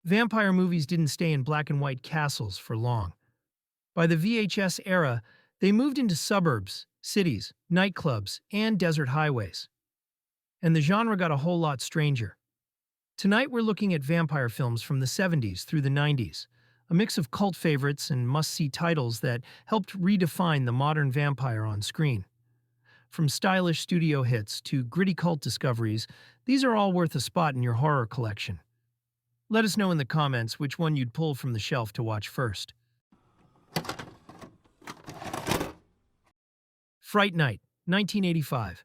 Vampire movies didn't stay in black and white castles for long. By the VHS era, they moved into suburbs, cities, nightclubs, and desert highways. And the genre got a whole lot stranger. Tonight we're looking at vampire films from the 70s through the 90s, a mix of cult favorites and must-see titles that helped redefine the modern vampire on screen. From stylish studio hits to gritty cult discoveries, these are all worth a spot in your horror collection. Let us know in the comments which one you'd pull from the shelf to watch first. Fright Night, 1985.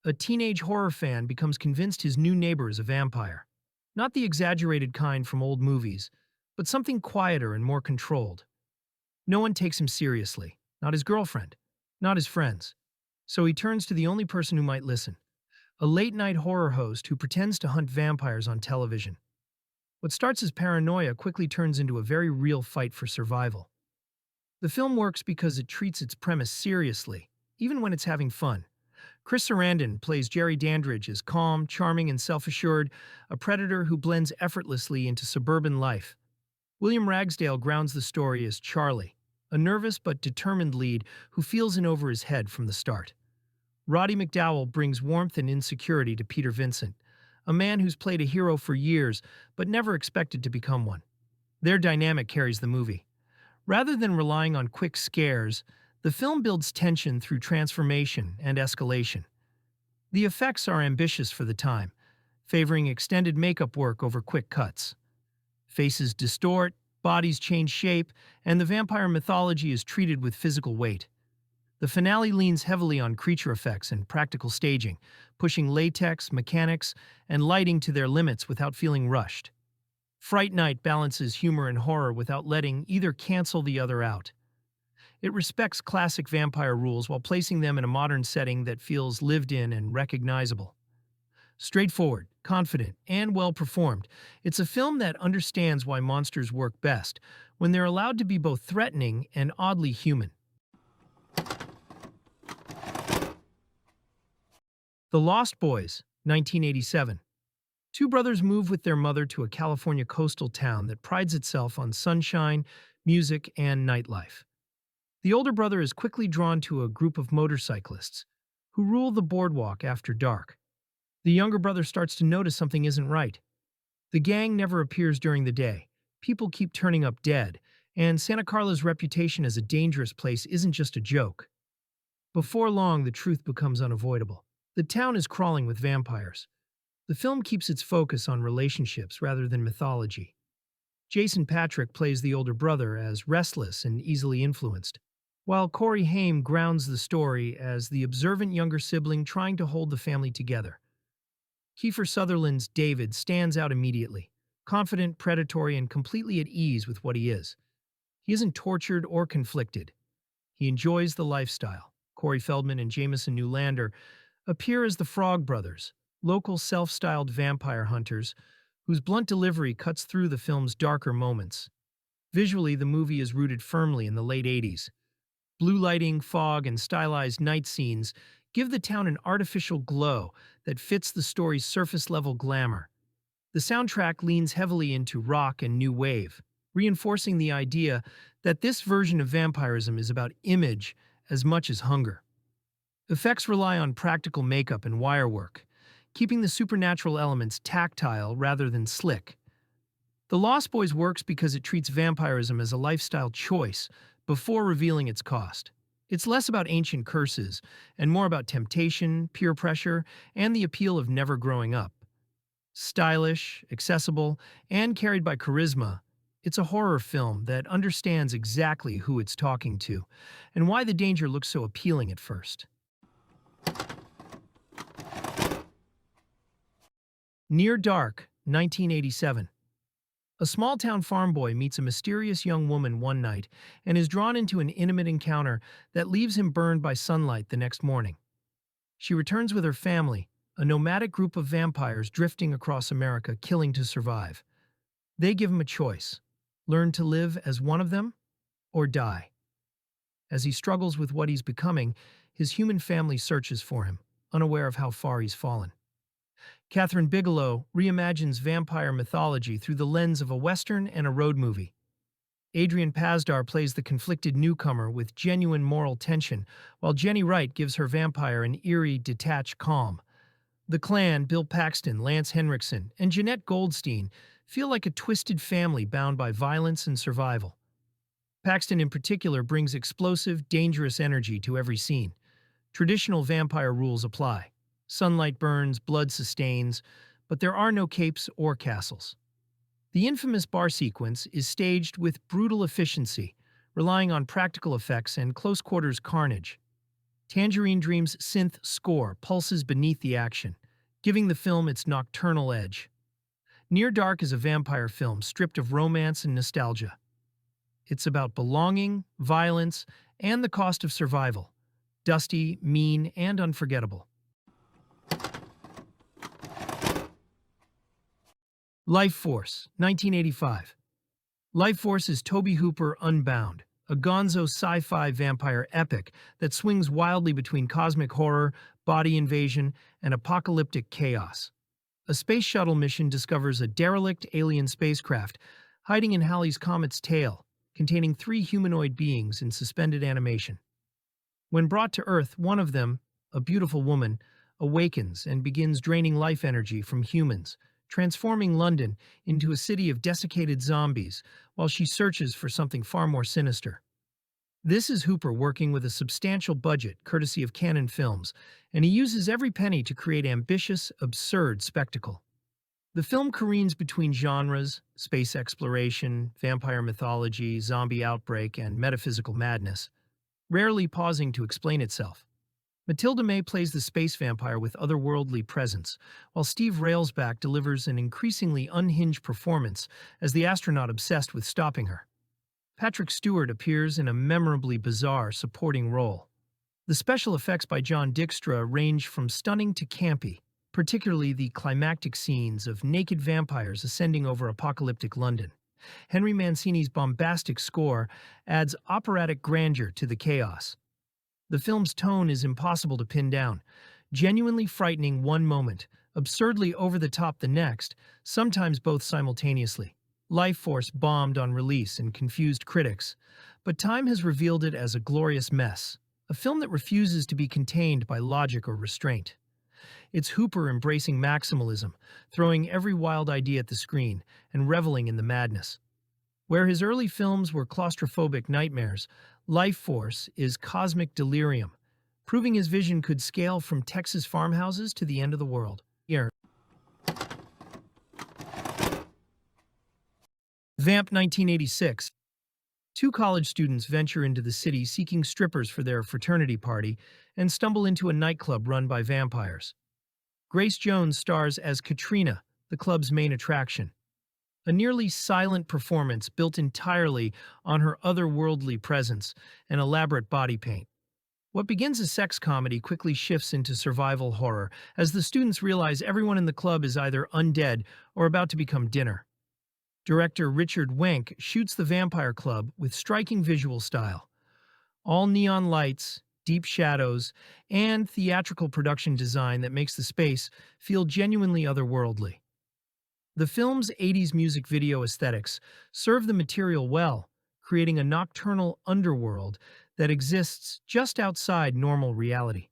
A teenage horror fan becomes convinced his new neighbor is a vampire. Not the exaggerated kind from old movies, but something quieter and more controlled. No one takes him seriously, not his girlfriend, not his friends. So he turns to the only person who might listen, a late-night horror host who pretends to hunt vampires on television. What starts as paranoia quickly turns into a very real fight for survival. The film works because it treats its premise seriously, even when it's having fun. Chris Sarandon plays Jerry Dandridge as calm, charming, and self-assured, a predator who blends effortlessly into suburban life. William Ragsdale grounds the story as Charlie, a nervous but determined lead who feels in over his head from the start. Roddy McDowall brings warmth and insecurity to Peter Vincent, a man who's played a hero for years but never expected to become one. Their dynamic carries the movie. Rather than relying on quick scares, the film builds tension through transformation and escalation. The effects are ambitious for the time, favoring extended makeup work over quick cuts. Faces distort, bodies change shape, and the vampire mythology is treated with physical weight. The finale leans heavily on creature effects and practical staging, pushing latex, mechanics, and lighting to their limits without feeling rushed. Fright Night balances humor and horror without letting either cancel the other out. It respects classic vampire rules while placing them in a modern setting that feels lived in and recognizable. Straightforward, confident, and well-performed, it's a film that understands why monsters work best when they're allowed to be both threatening and oddly human. The Lost Boys, 1987. Two brothers move with their mother to a California coastal town that prides itself on sunshine, music, and nightlife. The older brother is quickly drawn to a group of motorcyclists who rule the boardwalk after dark. The younger brother starts to notice something isn't right. The gang never appears during the day, people keep turning up dead, and Santa Carla's reputation as a dangerous place isn't just a joke. Before long, the truth becomes unavoidable. The town is crawling with vampires. The film keeps its focus on relationships rather than mythology. Jason Patric plays the older brother as restless and easily influenced, while Corey Haim grounds the story as the observant younger sibling trying to hold the family together. Kiefer Sutherland's David stands out immediately, confident, predatory, and completely at ease with what he is. He isn't tortured or conflicted. He enjoys the lifestyle. Corey Feldman and Jameson Newlander appear as the Frog Brothers, local self-styled vampire hunters whose blunt delivery cuts through the film's darker moments. Visually, the movie is rooted firmly in the late 80s. Blue lighting, fog, and stylized night scenes give the town an artificial glow that fits the story's surface-level glamour. The soundtrack leans heavily into rock and new wave, reinforcing the idea that this version of vampirism is about image as much as hunger. Effects rely on practical makeup and wirework, keeping the supernatural elements tactile rather than slick. The Lost Boys works because it treats vampirism as a lifestyle choice before revealing its cost. It's less about ancient curses and more about temptation, peer pressure, and the appeal of never growing up. Stylish, accessible, and carried by charisma, it's a horror film that understands exactly who it's talking to and why the danger looks so appealing at first. Near Dark, 1987. A small-town farm boy meets a mysterious young woman one night and is drawn into an intimate encounter that leaves him burned by sunlight the next morning. She returns with her family, a nomadic group of vampires drifting across America, killing to survive. They give him a choice: learn to live as one of them or die. As he struggles with what he's becoming, his human family searches for him, unaware of how far he's fallen. Catherine Bigelow reimagines vampire mythology through the lens of a Western and a road movie. Adrian Pasdar plays the conflicted newcomer with genuine moral tension, while Jenny Wright gives her vampire an eerie, detached calm. The clan, Bill Paxton, Lance Henriksen, and Jeanette Goldstein, feel like a twisted family bound by violence and survival. Paxton in particular brings explosive, dangerous energy to every scene. Traditional vampire rules apply. Sunlight burns, blood sustains, but there are no capes or castles. The infamous bar sequence is staged with brutal efficiency, relying on practical effects and close-quarters carnage. Tangerine Dream's synth score pulses beneath the action, giving the film its nocturnal edge. Near Dark is a vampire film stripped of romance and nostalgia. It's about belonging, violence, and the cost of survival. Dusty, mean, and unforgettable. Lifeforce, 1985. Lifeforce is Tobe Hooper Unbound, a gonzo sci-fi vampire epic that swings wildly between cosmic horror, body invasion, and apocalyptic chaos. A space shuttle mission discovers a derelict alien spacecraft hiding in Halley's Comet's tail, containing 3 humanoid beings in suspended animation. When brought to Earth, one of them, a beautiful woman, awakens and begins draining life energy from humans, transforming London into a city of desiccated zombies while she searches for something far more sinister. This is Hooper working with a substantial budget courtesy of Cannon Films, and he uses every penny to create ambitious, absurd spectacle. The film careens between genres, space exploration, vampire mythology, zombie outbreak, and metaphysical madness, rarely pausing to explain itself. Matilda May plays the space vampire with otherworldly presence, while Steve Railsback delivers an increasingly unhinged performance as the astronaut obsessed with stopping her. Patrick Stewart appears in a memorably bizarre supporting role. The special effects by John Dykstra range from stunning to campy, particularly the climactic scenes of naked vampires ascending over apocalyptic London. Henry Mancini's bombastic score adds operatic grandeur to the chaos. The film's tone is impossible to pin down, genuinely frightening one moment, absurdly over-the-top the next, sometimes both simultaneously. Lifeforce bombed on release and confused critics, but time has revealed it as a glorious mess, a film that refuses to be contained by logic or restraint. It's Hooper embracing maximalism, throwing every wild idea at the screen, and reveling in the madness. Where his early films were claustrophobic nightmares, Lifeforce is cosmic delirium, proving his vision could scale from Texas farmhouses to the end of the world. Here. Vamp 1986. 2 college students venture into the city seeking strippers for their fraternity party and stumble into a nightclub run by vampires. Grace Jones stars as Katrina, the club's main attraction. A nearly silent performance built entirely on her otherworldly presence and elaborate body paint. What begins as sex comedy quickly shifts into survival horror as the students realize everyone in the club is either undead or about to become dinner. Director Richard Wenk shoots the Vampire Club with striking visual style. All neon lights, deep shadows, and theatrical production design that makes the space feel genuinely otherworldly. The film's 80s music video aesthetics serve the material well, creating a nocturnal underworld that exists just outside normal reality.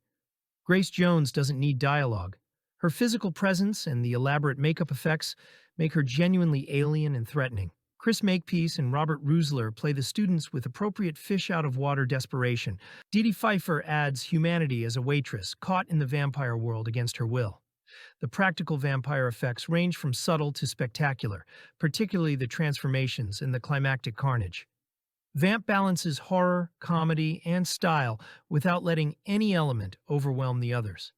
Grace Jones doesn't need dialogue. Her physical presence and the elaborate makeup effects make her genuinely alien and threatening. Chris Makepeace and Robert Rusler play the students with appropriate fish-out-of-water desperation. Dee Pfeiffer adds humanity as a waitress caught in the vampire world against her will. The practical vampire effects range from subtle to spectacular, particularly the transformations and the climactic carnage. Vamp balances horror, comedy, and style without letting any element overwhelm the others.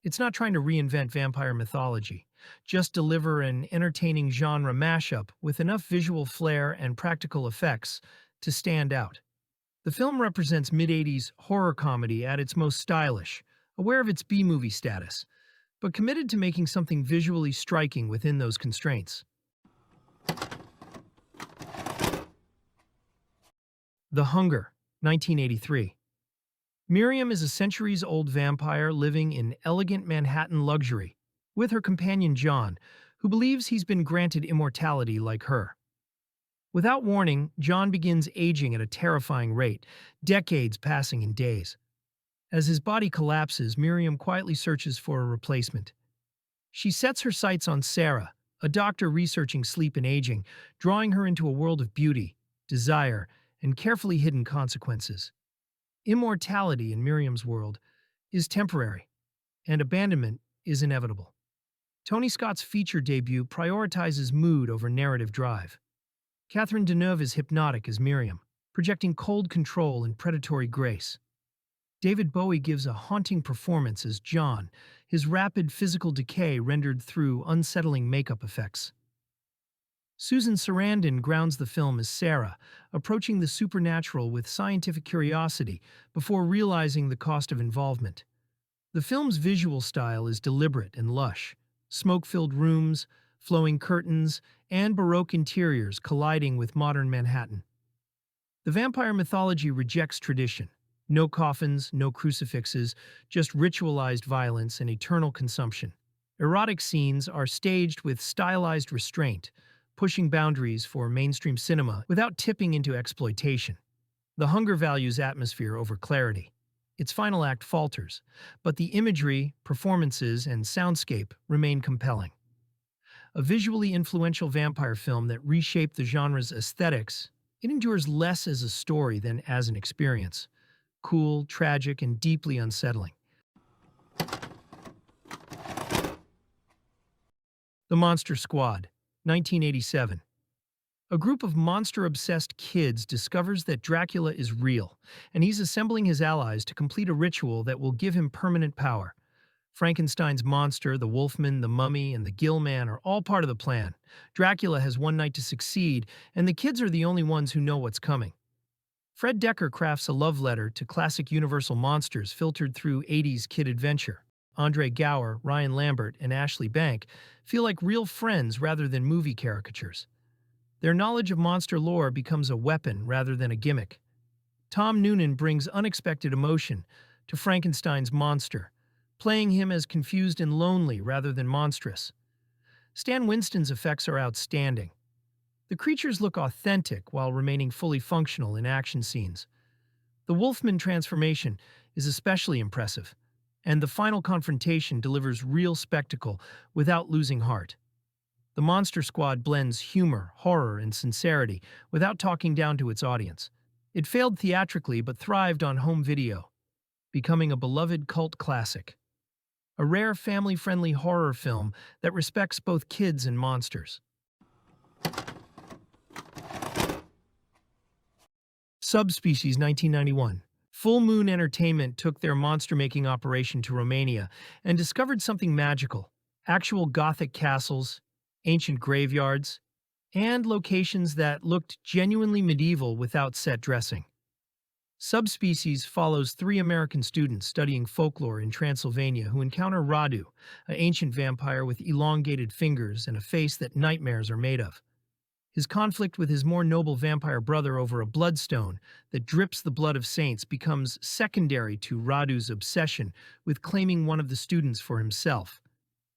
It's not trying to reinvent vampire mythology, just deliver an entertaining genre mashup with enough visual flair and practical effects to stand out. The film represents mid-80s horror comedy at its most stylish, aware of its B-movie status, but committed to making something visually striking within those constraints. The Hunger, 1983. Miriam is a centuries-old vampire living in elegant Manhattan luxury, with her companion John, who believes he's been granted immortality like her. Without warning, John begins aging at a terrifying rate, decades passing in days. As his body collapses, Miriam quietly searches for a replacement. She sets her sights on Sarah, a doctor researching sleep and aging, drawing her into a world of beauty, desire, and carefully hidden consequences. Immortality in Miriam's world is temporary, and abandonment is inevitable. Tony Scott's feature debut prioritizes mood over narrative drive. Catherine Deneuve is hypnotic as Miriam, projecting cold control and predatory grace. David Bowie gives a haunting performance as John, his rapid physical decay rendered through unsettling makeup effects. Susan Sarandon grounds the film as Sarah, approaching the supernatural with scientific curiosity before realizing the cost of involvement. The film's visual style is deliberate and lush, smoke-filled rooms, flowing curtains, and Baroque interiors colliding with modern Manhattan. The vampire mythology rejects tradition. No coffins, no crucifixes, just ritualized violence and eternal consumption. Erotic scenes are staged with stylized restraint, pushing boundaries for mainstream cinema without tipping into exploitation. The Hunger values atmosphere over clarity. Its final act falters, but the imagery, performances, and soundscape remain compelling. A visually influential vampire film that reshaped the genre's aesthetics, it endures less as a story than as an experience. Cool, tragic, and deeply unsettling. The Monster Squad, 1987. A group of monster-obsessed kids discovers that Dracula is real, and he's assembling his allies to complete a ritual that will give him permanent power. Frankenstein's monster, the Wolfman, the Mummy, and the Gill Man are all part of the plan. Dracula has one night to succeed, and the kids are the only ones who know what's coming. Fred Decker crafts a love letter to classic Universal monsters filtered through 80s kid adventure. Andre Gower, Ryan Lambert, and Ashley Bank feel like real friends rather than movie caricatures. Their knowledge of monster lore becomes a weapon rather than a gimmick. Tom Noonan brings unexpected emotion to Frankenstein's monster, playing him as confused and lonely rather than monstrous. Stan Winston's effects are outstanding. The creatures look authentic while remaining fully functional in action scenes. The Wolfman transformation is especially impressive, and the final confrontation delivers real spectacle without losing heart. The Monster Squad blends humor, horror, and sincerity without talking down to its audience. It failed theatrically but thrived on home video, becoming a beloved cult classic. A rare family-friendly horror film that respects both kids and monsters. Subspecies, 1991. Full Moon Entertainment took their monster-making operation to Romania and discovered something magical. Actual Gothic castles, ancient graveyards, and locations that looked genuinely medieval without set dressing. Subspecies follows 3 American students studying folklore in Transylvania who encounter Radu, an ancient vampire with elongated fingers and a face that nightmares are made of. His conflict with his more noble vampire brother over a bloodstone that drips the blood of saints becomes secondary to Radu's obsession with claiming one of the students for himself.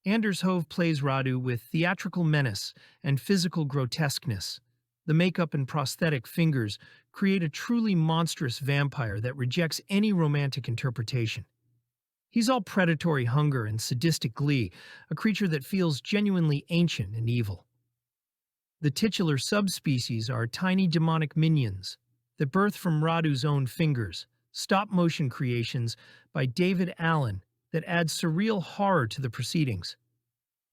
Anders Hove plays Radu with theatrical menace and physical grotesqueness. The makeup and prosthetic fingers create a truly monstrous vampire that rejects any romantic interpretation. He's all predatory hunger and sadistic glee, a creature that feels genuinely ancient and evil. The titular subspecies are tiny demonic minions that birth from Radu's own fingers, stop-motion creations by David Allen that add surreal horror to the proceedings.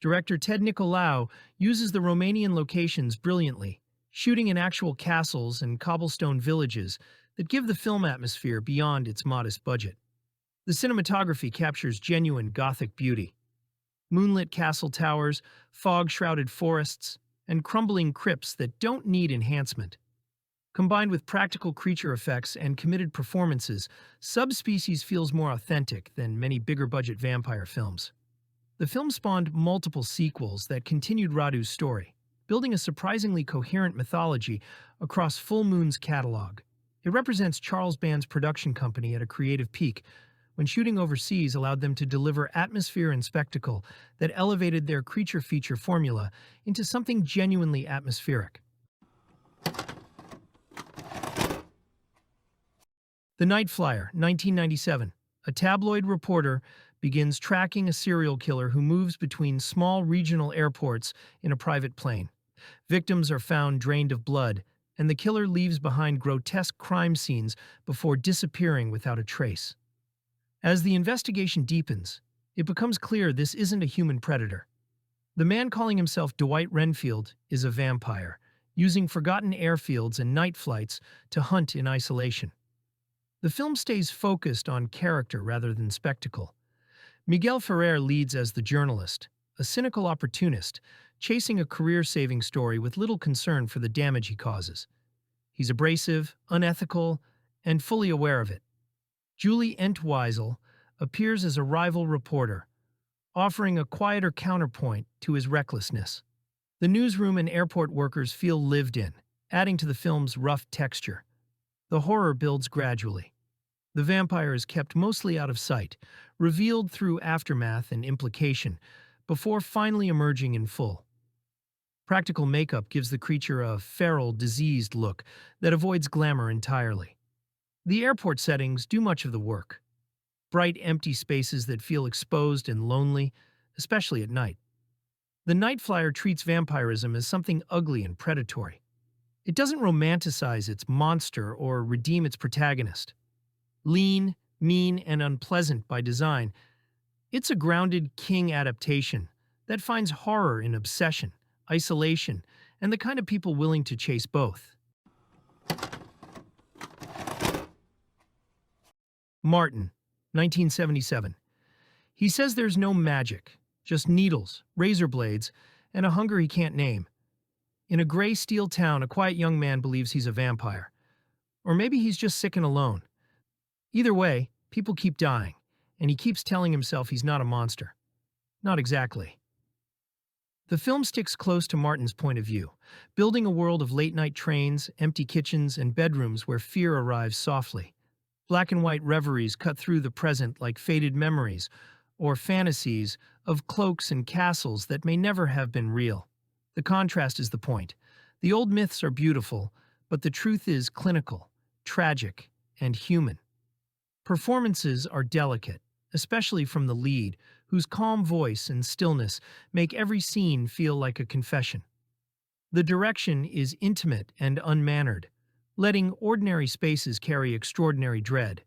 Director Ted Nicolau uses the Romanian locations brilliantly, shooting in actual castles and cobblestone villages that give the film atmosphere beyond its modest budget. The cinematography captures genuine Gothic beauty. Moonlit castle towers, fog-shrouded forests, and crumbling crypts that don't need enhancement. Combined with practical creature effects and committed performances, Subspecies feels more authentic than many bigger-budget vampire films. The film spawned multiple sequels that continued Radu's story, building a surprisingly coherent mythology across Full Moon's catalog. It represents Charles Band's production company at a creative peak, when shooting overseas allowed them to deliver atmosphere and spectacle that elevated their creature feature formula into something genuinely atmospheric. The Night Flyer, 1997. A tabloid reporter begins tracking a serial killer who moves between small regional airports in a private plane. Victims are found drained of blood, and the killer leaves behind grotesque crime scenes before disappearing without a trace. As the investigation deepens, it becomes clear this isn't a human predator. The man calling himself Dwight Renfield is a vampire, using forgotten airfields and night flights to hunt in isolation. The film stays focused on character rather than spectacle. Miguel Ferrer leads as the journalist, a cynical opportunist, chasing a career-saving story with little concern for the damage he causes. He's abrasive, unethical, and fully aware of it. Julie Entwistle appears as a rival reporter, offering a quieter counterpoint to his recklessness. The newsroom and airport workers feel lived in, adding to the film's rough texture. The horror builds gradually. The vampire is kept mostly out of sight, revealed through aftermath and implication, before finally emerging in full. Practical makeup gives the creature a feral, diseased look that avoids glamour entirely. The airport settings do much of the work. Bright, empty spaces that feel exposed and lonely, especially at night. The Night Flyer treats vampirism as something ugly and predatory. It doesn't romanticize its monster or redeem its protagonist. Lean, mean, and unpleasant by design, it's a grounded king adaptation that finds horror in obsession, isolation, and the kind of people willing to chase both. Martin, 1977. He says there's no magic, just needles, razor blades, and a hunger he can't name. In a gray steel town, a quiet young man believes he's a vampire. Or maybe he's just sick and alone. Either way, people keep dying, and he keeps telling himself he's not a monster. Not exactly. The film sticks close to Martin's point of view, building a world of late-night trains, empty kitchens, and bedrooms where fear arrives softly. Black and white reveries cut through the present like faded memories, or fantasies of cloaks and castles that may never have been real. The contrast is the point. The old myths are beautiful, but the truth is clinical, tragic, and human. Performances are delicate, especially from the lead, whose calm voice and stillness make every scene feel like a confession. The direction is intimate and unmannered, letting ordinary spaces carry extraordinary dread.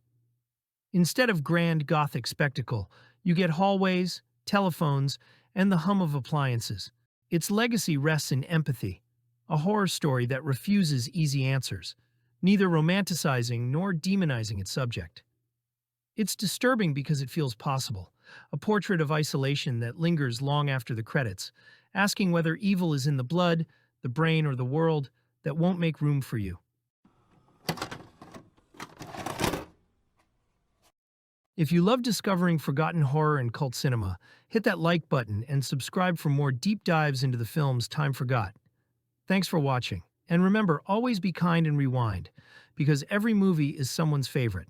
Instead of grand Gothic spectacle, you get hallways, telephones, and the hum of appliances. Its legacy rests in empathy, a horror story that refuses easy answers, neither romanticizing nor demonizing its subject. It's disturbing because it feels possible, a portrait of isolation that lingers long after the credits, asking whether evil is in the blood, the brain, or the world that won't make room for you. If you love discovering forgotten horror and cult cinema, hit that like button and subscribe for more deep dives into the films time forgot. Thanks for watching, and remember, always be kind and rewind, because every movie is someone's favorite.